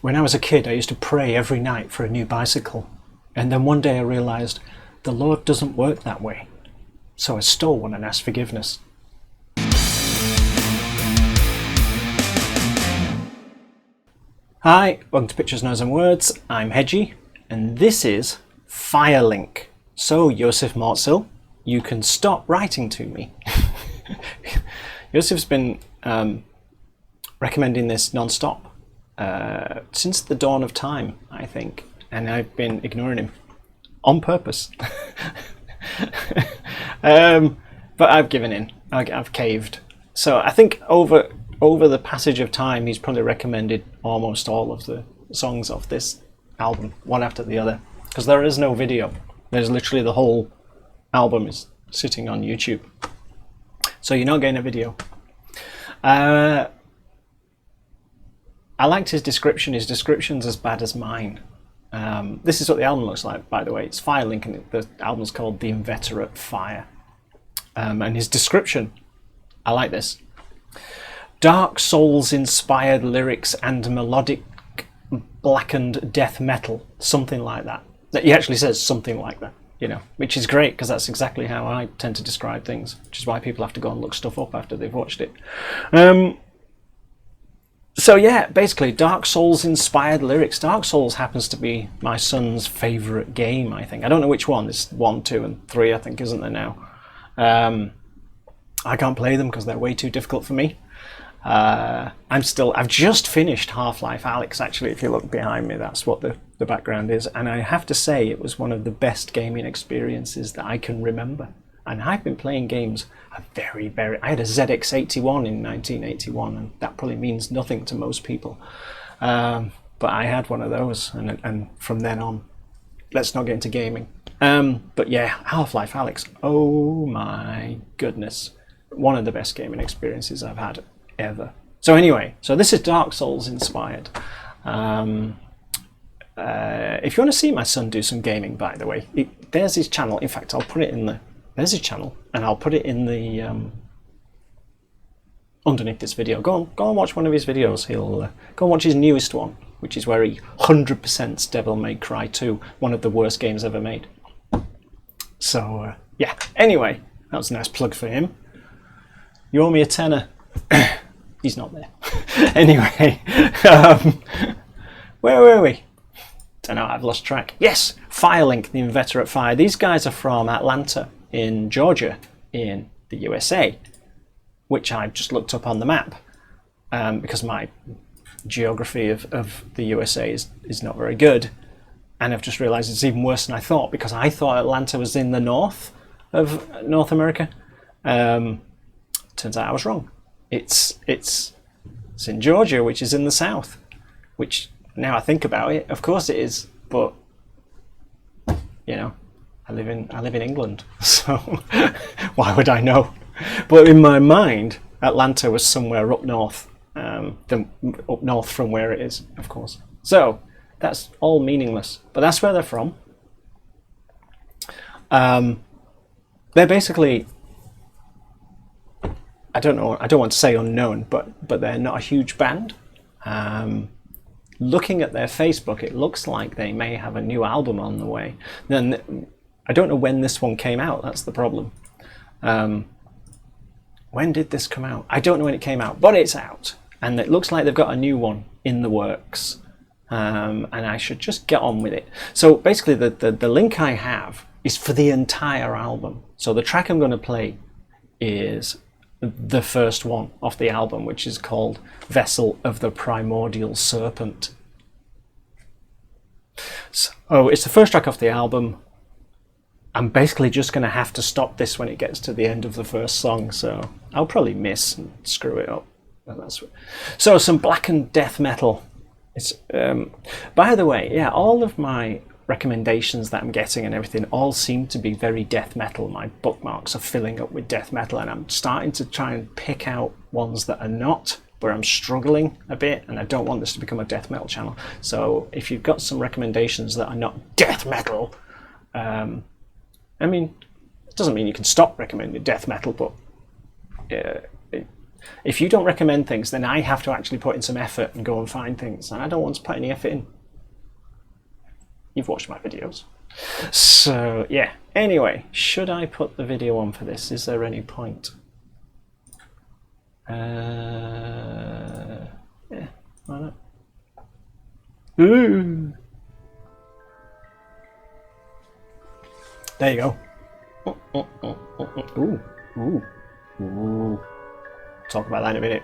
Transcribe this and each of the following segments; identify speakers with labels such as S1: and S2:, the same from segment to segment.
S1: When I was a kid, I used to pray every night for a new bicycle. And then one day I realised the Lord doesn't work that way. So I stole one and asked forgiveness. Hi, welcome to Pictures, Noise and Words. I'm Hedgy, and this is Firelink. So, Josef Mortzil, you can stop writing to me. Josef's been recommending this non-stop since the dawn of time, I think, and I've been ignoring him on purpose. But I've given in. I've caved. So I think over the passage of time, he's probably recommended almost all of the songs of this album, one after the other, because there is no video. There's literally the whole album is sitting on YouTube, so you're not getting a video. I liked his description. His description's as bad as mine. This is what the album looks like, by the way. It's Firelink, and the album's called The Inveterate Fire. And his description, I like this. Dark Souls-inspired lyrics and melodic blackened death metal, something like that. He actually says something like that, you know, which is great, because that's exactly how I tend to describe things, which is why people have to go and look stuff up after they've watched it. So yeah, basically Dark Souls inspired lyrics. Dark Souls happens to be my son's favourite game, I think. I don't know which one. There's 1, 2 and 3, I think, isn't there now? I can't play them because they're way too difficult for me. I've just finished Half-Life Alyx, actually. If you look behind me, that's what the background is. And I have to say, it was one of the best gaming experiences that I can remember. And I've been playing games I had a ZX81 in 1981, and that probably means nothing to most people. But I had one of those, and from then on, let's not get into gaming. But yeah, Half-Life Alyx, oh my goodness. One of the best gaming experiences I've had ever. So anyway, so this is Dark Souls inspired. If you want to see my son do some gaming, by the way, there's his channel. In fact, I'll put it in there's his channel, and I'll put it in the underneath this video. Go and watch one of his videos. He'll go and watch his newest one, which is where he 100%'s Devil May Cry 2, one of the worst games ever made. So yeah, anyway, that was a nice plug for him. You owe me a tenner. He's not there. Anyway, where were we? Don't know, I've lost track. Yes, Firelink, The Inveterate Fire. These guys are from Atlanta in Georgia in the USA, which I've just looked up on the map because my geography of the USA is not very good. And I've just realised it's even worse than I thought, because I thought Atlanta was in the north of North America. Turns out I was wrong. It's in Georgia, which is in the south, which now I think about it, of course it is, but you know, I live in England, so why would I know? But in my mind, Atlanta was somewhere up north, up north from where it is, of course. So that's all meaningless, but that's where they're from. They're basically, I don't know, I don't want to say unknown, but they're not a huge band. Looking at their Facebook, it looks like they may have a new album on the way. Then I don't know when this one came out. That's the problem. When did this come out? I don't know when it came out, but it's out, and it looks like they've got a new one in the works. And I should just get on with it. So basically, the link I have is for the entire album. So the track I'm going to play is the first one off the album, which is called Vessel of the Primordial Serpent. So it's the first track off the album. I'm basically just going to have to stop this when it gets to the end of the first song, so I'll probably miss and screw it up. So some blackened death metal. It's by the way, yeah, all of my recommendations that I'm getting and everything all seem to be very death metal. My bookmarks are filling up with death metal, and I'm starting to try and pick out ones that are not, where I'm struggling a bit, and I don't want this to become a death metal channel. So if you've got some recommendations that are not death metal, I mean, it doesn't mean you can stop recommending death metal, but If you don't recommend things, then I have to actually put in some effort and go and find things, and I don't want to put any effort in. You've watched my videos. So, yeah. Anyway, should I put the video on for this? Is there any point? Yeah, why not? Ooh. There you go. Ooh. Ooh. Ooh. Talk about that in a minute.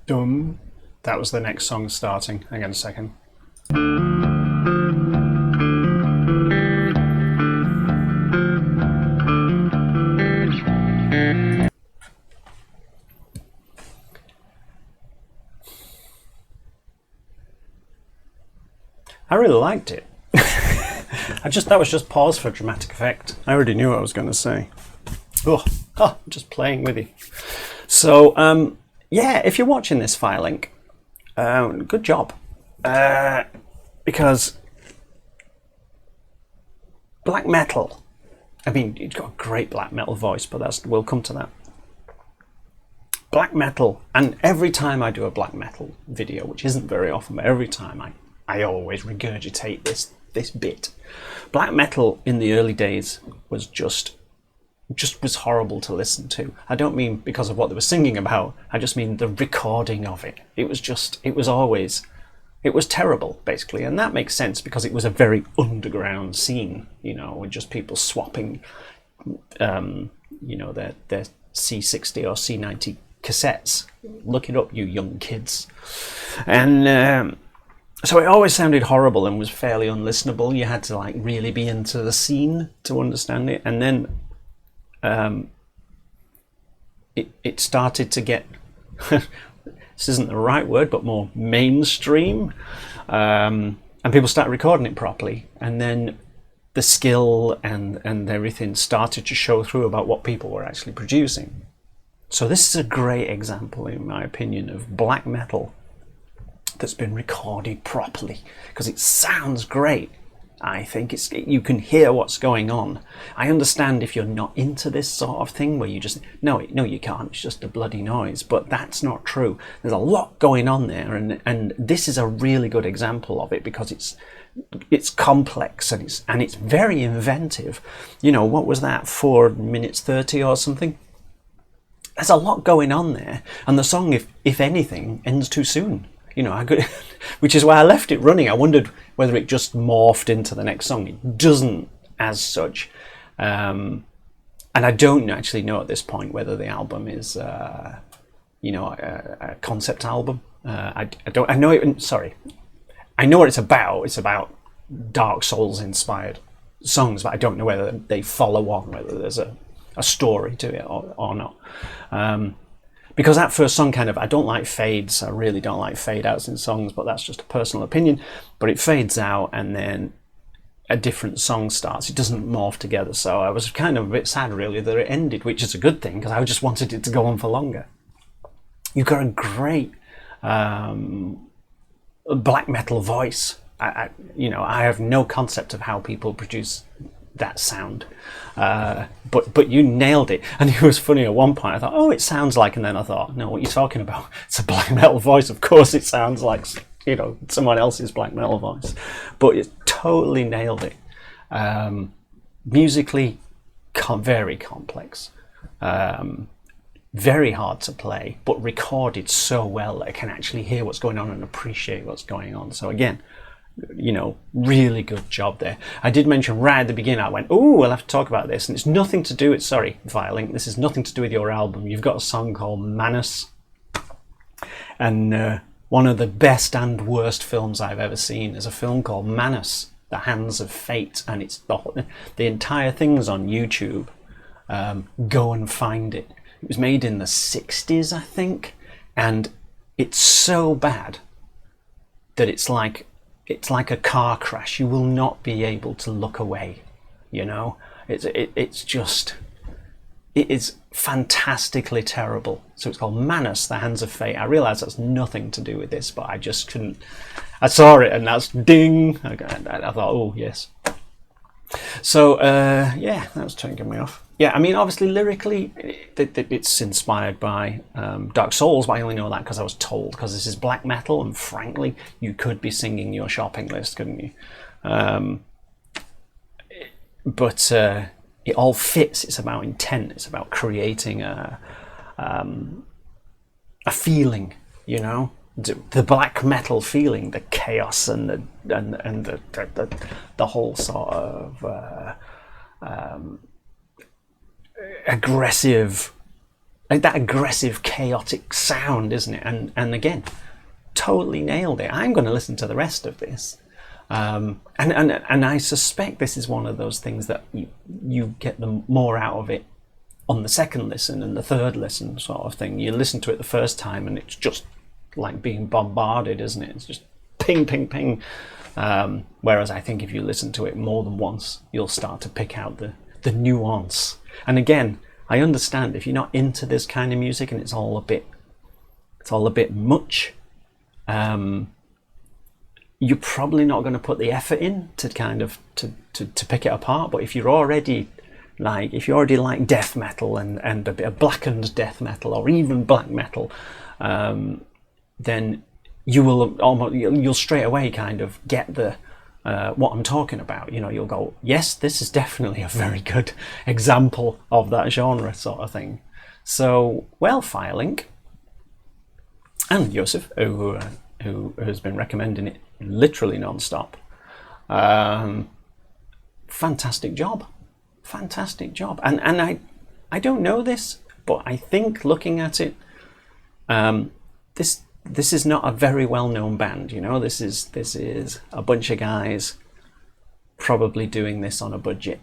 S1: Dum. That was the next song starting. Hang on a second. really liked it. That was just pause for dramatic effect. I already knew what I was going to say. Just playing with you. So, yeah, if you're watching this Firelink, good job. Because black metal, I mean, you've got a great black metal voice, but we'll come to that. Black metal, and every time I do a black metal video, which isn't very often, but every time I always regurgitate this bit. Black metal in the early days was just was horrible to listen to. I don't mean because of what they were singing about, I just mean the recording of it. It was terrible, basically, and that makes sense because it was a very underground scene, with just people swapping, their C60 or C90 cassettes. Look it up, you young kids. And so it always sounded horrible and was fairly unlistenable. You had to really be into the scene to understand it. And then it started to get this isn't the right word, but more mainstream, and people started recording it properly, and then the skill and everything started to show through about what people were actually producing. So this is a great example, in my opinion, of black metal that's been recorded properly, because it sounds great. I think you can hear what's going on. I understand if you're not into this sort of thing where you just no you can't, it's just a bloody noise, but that's not true. There's a lot going on there, and this is a really good example of it because it's complex and it's very inventive. What was that, 4 minutes 30 or something? There's a lot going on there, and the song, if anything, ends too soon. Which is why I left it running. I wondered whether it just morphed into the next song. It doesn't as such. And I don't actually know at this point whether the album is, a concept album. I know it. Sorry. I know what it's about. It's about Dark Souls inspired songs, but I don't know whether they follow on, whether there's a story to it or not. Because that first song I don't like fades. I really don't like fade outs in songs, but that's just a personal opinion. But it fades out and then a different song starts. It doesn't morph together. So I was kind of a bit sad really that it ended, which is a good thing because I just wanted it to go on for longer. You've got a great black metal voice. I have no concept of how people produce that sound, but you nailed it. And it was funny, at one point I thought, it sounds like, and then I thought, no, what are you talking about? It's a black metal voice, of course it sounds like someone else's black metal voice, but it totally nailed it. Musically very complex, very hard to play, but recorded so well that I can actually hear what's going on and appreciate what's going on. So again, really good job there. I did mention right at the beginning, I went, we'll have to talk about this, and it's nothing to do with, sorry, Firelink, this is nothing to do with your album. You've got a song called Manus, and one of the best and worst films I've ever seen is a film called Manus, The Hands of Fate, and it's the entire thing's on YouTube. Go and find it. It was made in the 60s, I think, and it's so bad that it's like a car crash. You will not be able to look away. It is fantastically terrible. So it's called Manus, The Hands of Fate. I realise that's nothing to do with this, but I just couldn't. I saw it and that's ding. I thought, yes. So that was turning me off. Yeah, I mean, obviously lyrically, it's inspired by Dark Souls, but I only know that because I was told, because this is black metal, and frankly, you could be singing your shopping list, couldn't you? But it all fits. It's about intent. It's about creating a feeling, the black metal feeling, the chaos and the whole sort of aggressive, like that aggressive chaotic sound, isn't it? And again, totally nailed it. I'm going to listen to the rest of this, and I suspect this is one of those things that you get the more out of it on the second listen and the third listen, sort of thing. You listen to it the first time and it's just like being bombarded, isn't it? It's just ping ping ping Whereas I think if you listen to it more than once, you'll start to pick out the nuance. And again, I understand if you're not into this kind of music and it's all a bit much, you're probably not going to put the effort in to kind of to pick it apart. But if you're already like death metal and a bit of blackened death metal or even black metal, then you'll straight away kind of get the what I'm talking about. You'll go, yes, this is definitely a very good example of that genre sort of thing. So, well, Firelink and Joseph, who has been recommending it literally non-stop, fantastic job. And I don't know this, but I think looking at it, this is not a very well-known band. This is a bunch of guys probably doing this on a budget.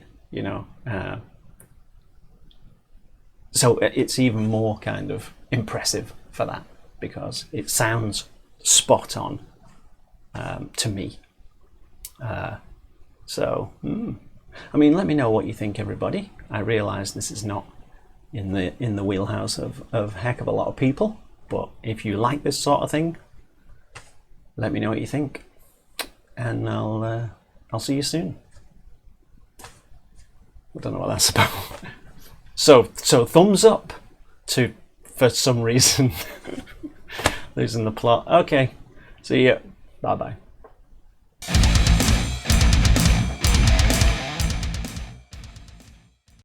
S1: So it's even more kind of impressive for that, because it sounds spot on to me. I mean, let me know what you think, everybody. I realise this is not in the wheelhouse of a heck of a lot of people, but if you like this sort of thing, let me know what you think, and I'll see you soon. I don't know what that's about. So thumbs up to, for some reason, losing the plot. Okay, see ya. Bye bye.